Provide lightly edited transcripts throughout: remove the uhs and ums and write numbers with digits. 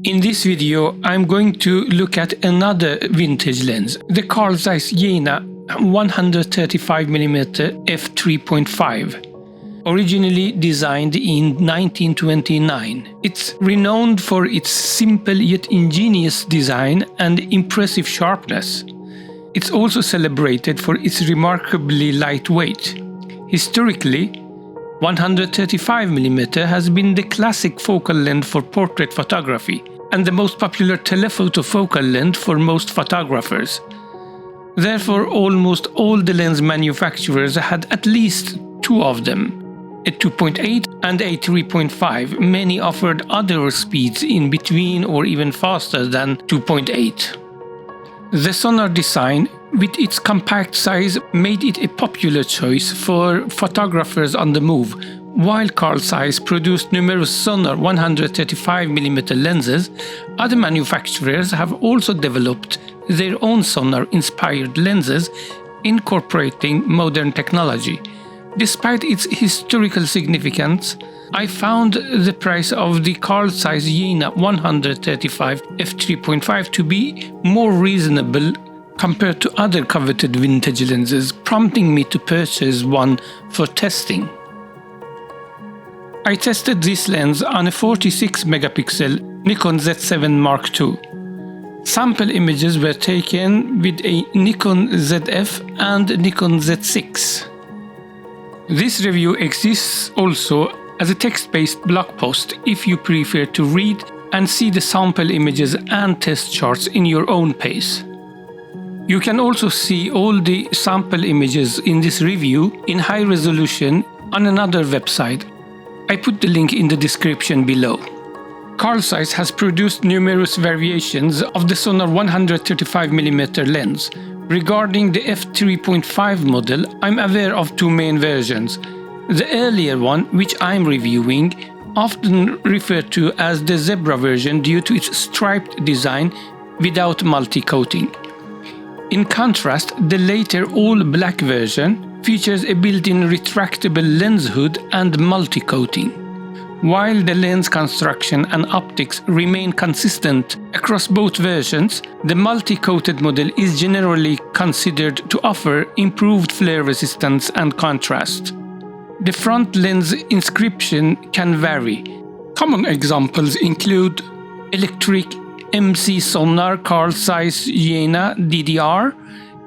In this video, I'm going to look at another vintage lens, the Carl Zeiss Jena 135mm f3.5, originally designed in 1929. It's renowned for its simple yet ingenious design and impressive sharpness. It's also celebrated for its remarkably light weight. Historically, 135mm has been the classic focal length for portrait photography and the most popular telephoto focal length for most photographers. Therefore, almost all the lens manufacturers had at least two of them, a 2.8 and a 3.5. Many offered other speeds in between or even faster than 2.8. The Sonnar design, with its compact size, made it a popular choice for photographers on the move. While Carl Zeiss produced numerous Sonnar 135mm lenses, other manufacturers have also developed their own Sonnar-inspired lenses, incorporating modern technology. Despite its historical significance, I found the price of the Carl Zeiss Jena 135 f3.5 to be more reasonable compared to other coveted vintage lenses, prompting me to purchase one for testing. I tested this lens on a 46-megapixel Nikon Z7 Mark II. Sample images were taken with a Nikon ZF and Nikon Z6. This review exists also as a text-based blog post if you prefer to read and see the sample images and test charts in your own pace. You can also see all the sample images in this review in high resolution on another website. I put the link in the description below. Carl Zeiss has produced numerous variations of the Sonnar 135mm lens. Regarding the f3.5 model, I'm aware of two main versions. The earlier one, which I'm reviewing, often referred to as the zebra version due to its striped design without multi-coating. In contrast, the later all-black version features a built-in retractable lens hood and multi-coating. While the lens construction and optics remain consistent across both versions, the multi-coated model is generally considered to offer improved flare resistance and contrast. The front lens inscription can vary. Common examples include electric MC Sonnar Carl Zeiss Jena DDR,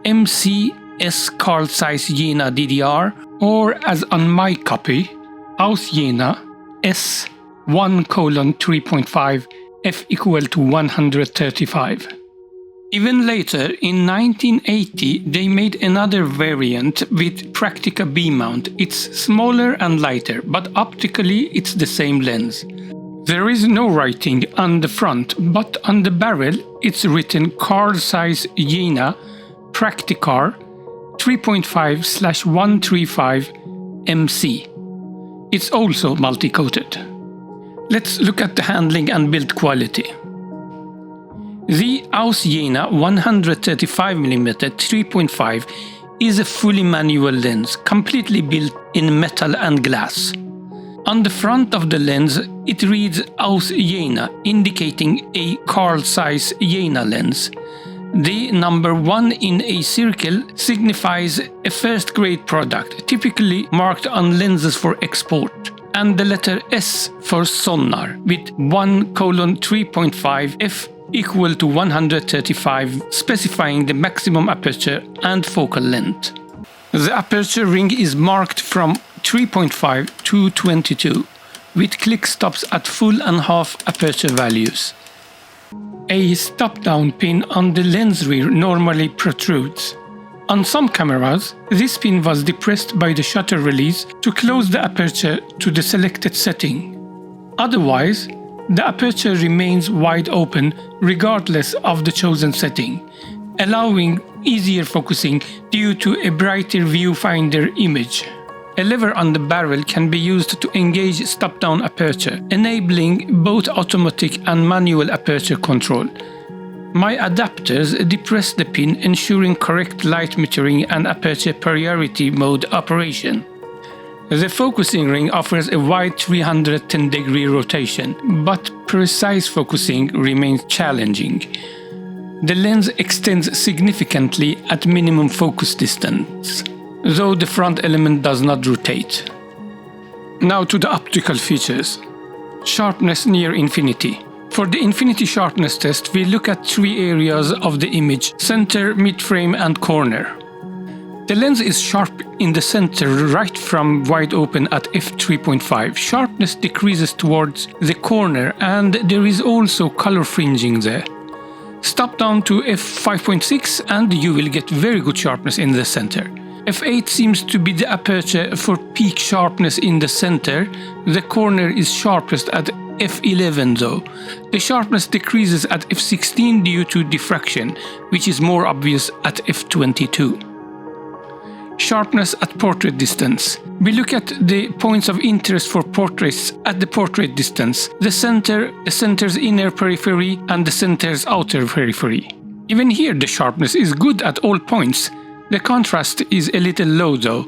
MC-S Carl Zeiss Jena DDR, or as on my copy, Aus Jena S1:3.5 f equal to 135. Even later, in 1980, they made another variant with Practica B-mount. It's smaller and lighter, but optically it's the same lens. There is no writing on the front, but on the barrel it's written Carl Zeiss Jena Practicar 3.5/135 MC. It's also multi-coated. Let's look at the handling and build quality. The Aus Jena 135mm 3.5 is a fully manual lens, completely built in metal and glass. On the front of the lens, it reads Aus Jena, indicating a Carl Zeiss Jena lens. The number 1 in a circle signifies a first-grade product, typically marked on lenses for export, and the letter S for Sonnar, with 1:3.5 f equal to 135, specifying the maximum aperture and focal length. The aperture ring is marked from 3.5 to 22, with click stops at full and half aperture values. A stop-down pin on the lens rear normally protrudes. On some cameras, this pin was depressed by the shutter release to close the aperture to the selected setting. Otherwise, the aperture remains wide open regardless of the chosen setting, allowing easier focusing due to a brighter viewfinder image. A lever on the barrel can be used to engage stop-down aperture, enabling both automatic and manual aperture control. My adapters depress the pin, ensuring correct light metering and aperture priority mode operation. The focusing ring offers a wide 310-degree rotation, but precise focusing remains challenging. The lens extends significantly at minimum focus distance, though the front element does not rotate. Now to the optical features. Sharpness near infinity. For the infinity sharpness test, we look at three areas of the image: center, mid-frame and corner. The lens is sharp in the center right from wide open at f3.5. Sharpness decreases towards the corner and there is also color fringing there. Stop down to f5.6 and you will get very good sharpness in the center. f8 seems to be the aperture for peak sharpness in the center. The corner is sharpest at f11 though. The sharpness decreases at f16 due to diffraction, which is more obvious at f22. Sharpness at portrait distance. We look at the points of interest for portraits at the portrait distance: the center, the center's inner periphery and the center's outer periphery. Even here the sharpness is good at all points. The contrast is a little low though.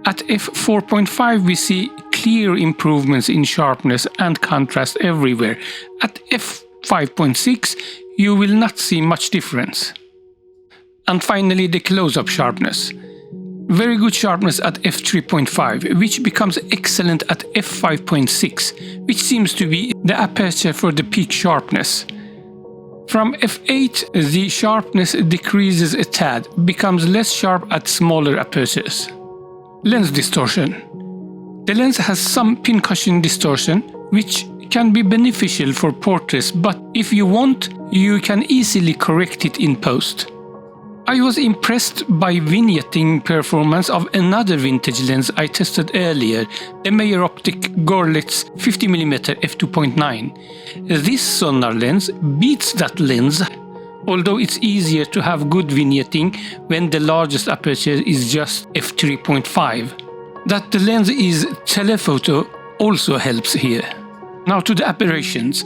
At f4.5 we see clear improvements in sharpness and contrast everywhere. At f5.6 you will not see much difference. And finally the close-up sharpness. Very good sharpness at f3.5, which becomes excellent at f5.6, which seems to be the aperture for the peak sharpness. From f8 the sharpness decreases a tad, becomes less sharp at smaller apertures. Lens distortion. The lens has some pincushion distortion, which can be beneficial for portraits, but if you want, you can easily correct it in post. I was impressed by vignetting performance of another vintage lens I tested earlier, the Meyer Optic Gorlitz 50mm f2.9. This Sonnar lens beats that lens, although it's easier to have good vignetting when the largest aperture is just f3.5. That the lens is telephoto also helps here. Now to the aberrations.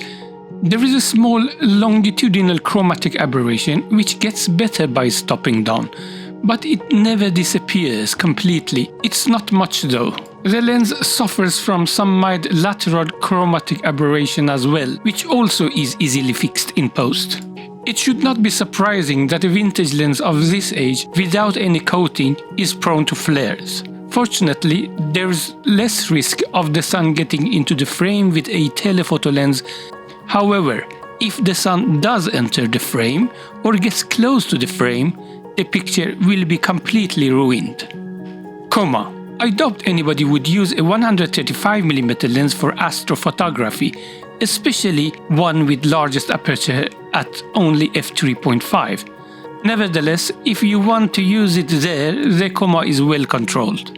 There is a small longitudinal chromatic aberration which gets better by stopping down, but it never disappears completely. It's not much though. The lens suffers from some mild lateral chromatic aberration as well, which also is easily fixed in post. It should not be surprising that a vintage lens of this age without any coating is prone to flares. Fortunately, there's less risk of the sun getting into the frame with a telephoto lens. However, if the sun does enter the frame or gets close to the frame, the picture will be completely ruined. Coma. I doubt anybody would use a 135mm lens for astrophotography, especially one with largest aperture at only f3.5. Nevertheless, if you want to use it there, the Coma is well controlled.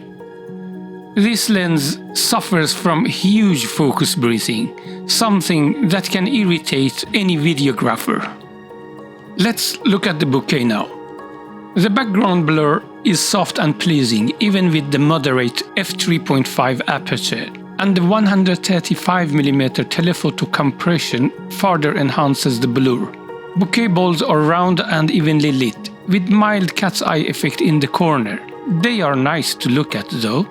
This lens suffers from huge focus breathing, something that can irritate any videographer. Let's look at the bokeh now. The background blur is soft and pleasing even with the moderate f3.5 aperture, and the 135mm telephoto compression further enhances the blur. Bokeh balls are round and evenly lit, with mild cat's eye effect in the corner. They are nice to look at though.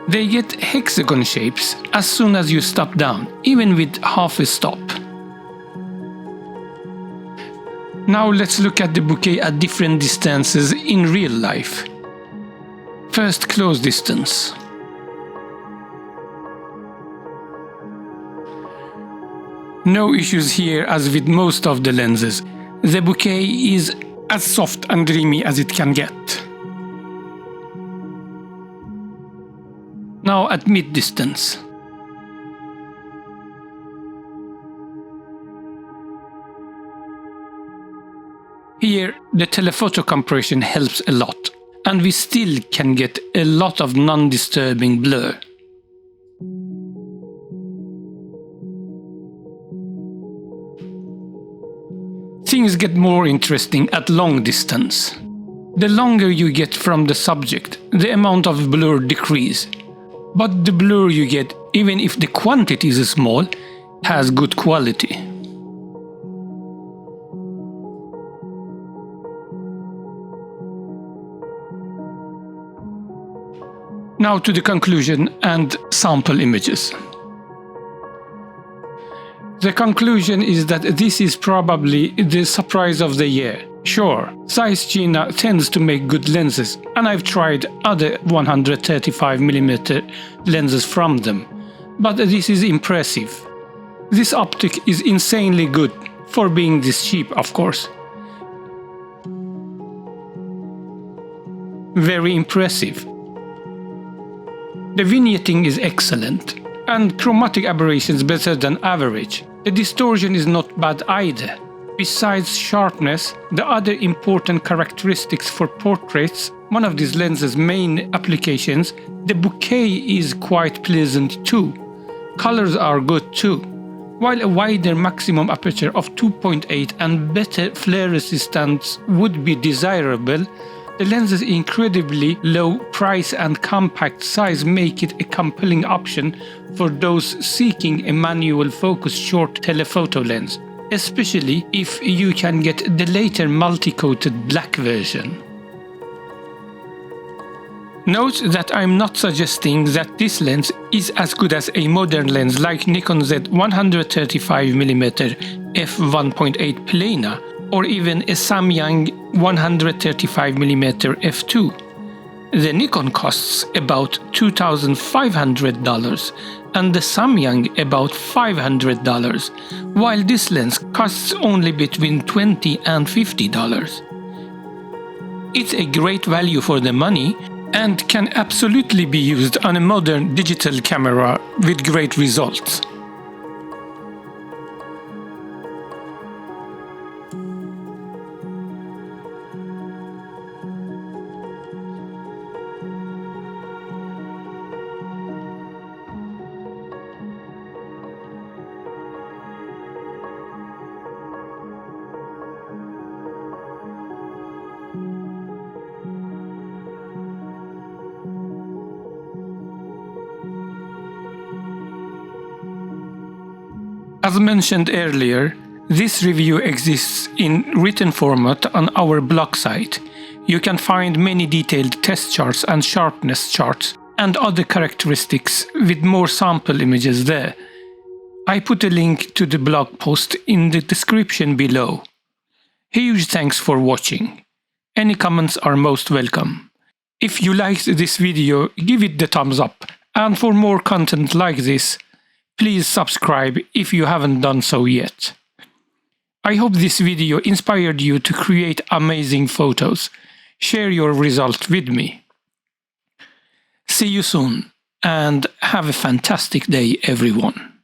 They get hexagon shapes as soon as you stop down, even with half a stop. Now let's look at the bokeh at different distances in real life. First, close distance. No issues here as with most of the lenses. The bokeh is as soft and dreamy as it can get. Now at mid-distance. Here the telephoto compression helps a lot, and we still can get a lot of non-disturbing blur. Things get more interesting at long distance. The longer you get from the subject, the amount of blur decreases. But the blur you get, even if the quantity is small, has good quality. Now to the conclusion and sample images. The conclusion is that this is probably the surprise of the year. Sure, Zeiss Jena tends to make good lenses, and I've tried other 135mm lenses from them, but this is impressive. This optic is insanely good, for being this cheap, of course. Very impressive. The vignetting is excellent, and chromatic aberrations better than average. The distortion is not bad either. Besides sharpness, the other important characteristics for portraits, one of this lens's main applications, the bokeh is quite pleasant too. Colors are good too. While a wider maximum aperture of 2.8 and better flare resistance would be desirable, the lens's incredibly low price and compact size make it a compelling option for those seeking a manual focus short telephoto lens, especially if you can get the later multi-coated black version. Note that I'm not suggesting that this lens is as good as a modern lens like Nikon Z 135mm f1.8 planar or even a Samyang 135mm f2. The Nikon costs about $2,500 and the Samyang about $500, while this lens costs only between $20 and $50. It's a great value for the money and can absolutely be used on a modern digital camera with great results. As mentioned earlier, this review exists in written format on our blog site. You can find many detailed test charts and sharpness charts and other characteristics with more sample images there. I put a link to the blog post in the description below. Huge thanks for watching. Any comments are most welcome. If you liked this video, give it the thumbs up, and for more content like this, please subscribe if you haven't done so yet. I hope this video inspired you to create amazing photos. Share your results with me. See you soon, and have a fantastic day, everyone.